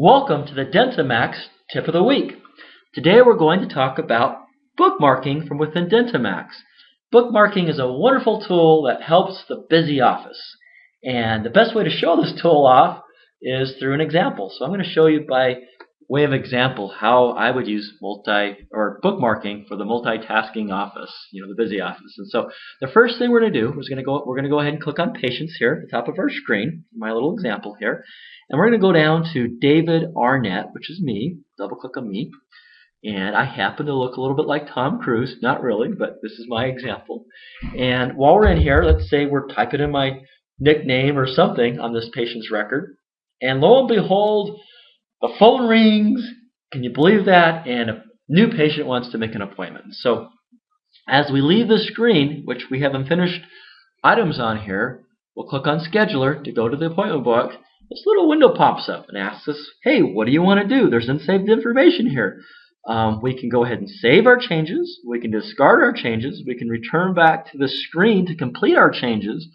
Welcome to the DentiMax Tip of the Week. Today we're going to talk about bookmarking from within DentiMax. Bookmarking is a wonderful tool that helps the busy office. And the best way to show this tool off is through an example. So I'm going to show you by way of example how I would use bookmarking for the multitasking office, the busy office. And so the first thing we're going to do is we're going to go ahead and click on Patients here at the top of our screen, my little example here. And we're going to go down to David Arnett, which is me. Double click on me. And I happen to look a little bit like Tom Cruise. Not really, but this is my example. And while we're in here, let's say we're typing in my nickname or something on this patient's record. And lo and behold, the phone rings. Can you believe that? And a new patient wants to make an appointment. So as we leave the screen, which we have unfinished items on here, we'll click on Scheduler to go to the appointment book. This little window pops up and asks us, hey, what do you want to do? There's unsaved information here. We can go ahead and save our changes. We can discard our changes. We can return back to the screen to complete our changes.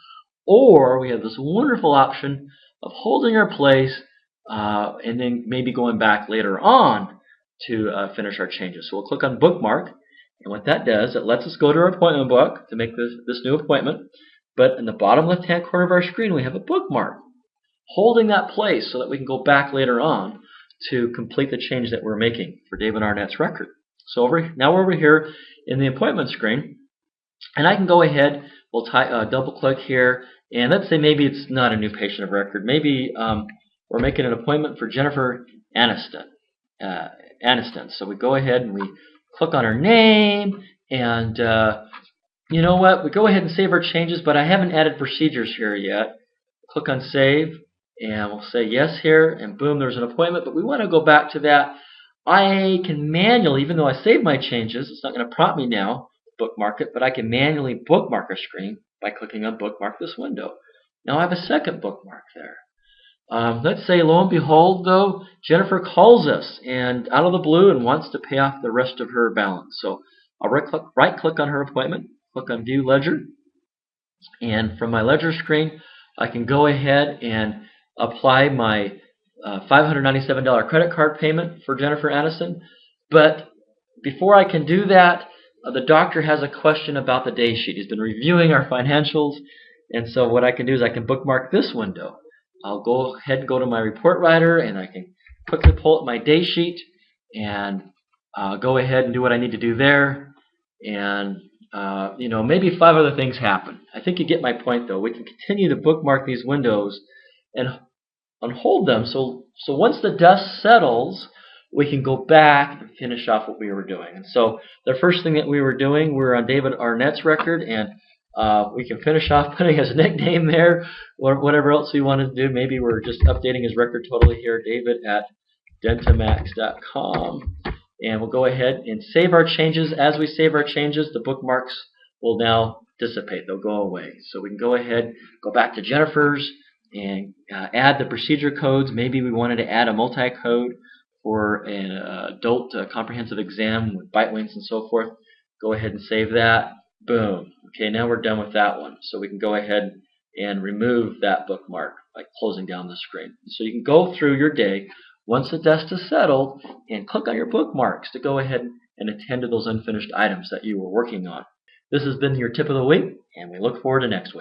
Or we have this wonderful option of holding our place and then maybe going back later on to finish our changes. So we'll click on Bookmark. And what that does, it lets us go to our appointment book to make this new appointment. But in the bottom left-hand corner of our screen, we have a bookmark, holding that place so that we can go back later on to complete the change that we're making for David Arnett's record. So now we're over here in the appointment screen, and I can go ahead, we'll double click here, and let's say maybe it's not a new patient of record. Maybe we're making an appointment for Jennifer Aniston. So we go ahead and we click on her name, and you know what? We go ahead and save our changes, but I haven't added procedures here yet. Click on Save. And we'll say yes here, and boom, there's an appointment. But we want to go back to that. I can manually, even though I saved my changes, it's not going to prompt me now to bookmark it, but I can manually bookmark a screen by clicking on Bookmark this window. Now I have a second bookmark there. Let's say, lo and behold, though, Jennifer calls us and out of the blue and wants to pay off the rest of her balance. So I'll right-click on her appointment, click on View Ledger, and from my ledger screen, I can go ahead and apply my $597 credit card payment for Jennifer Aniston. But before I can do that, the doctor has a question about the day sheet. He's been reviewing our financials, and so what I can do is I can bookmark this window. I'll go ahead and go to my report writer, and I can quickly pull up my day sheet and go ahead and do what I need to do there. And maybe 5 other things happen. I think you get my point, though. We can continue to bookmark these windows and hold them. So once the dust settles, we can go back and finish off what we were doing. And so the first thing that we were doing, we're on David Arnett's record, and we can finish off putting his nickname there, or whatever else we wanted to do. Maybe we're just updating his record totally here, David at DentiMax.com. And we'll go ahead and save our changes. As we save our changes, the bookmarks will now dissipate. They'll go away. So we can go ahead, go back to Jennifer's, and add the procedure codes. Maybe we wanted to add a multi-code for an adult comprehensive exam with bite wings and so forth. Go ahead and save that. Boom. Okay, now we're done with that one. So we can go ahead and remove that bookmark by closing down the screen. So you can go through your day once the dust is settled and click on your bookmarks to go ahead and attend to those unfinished items that you were working on. This has been your tip of the week, and we look forward to next week.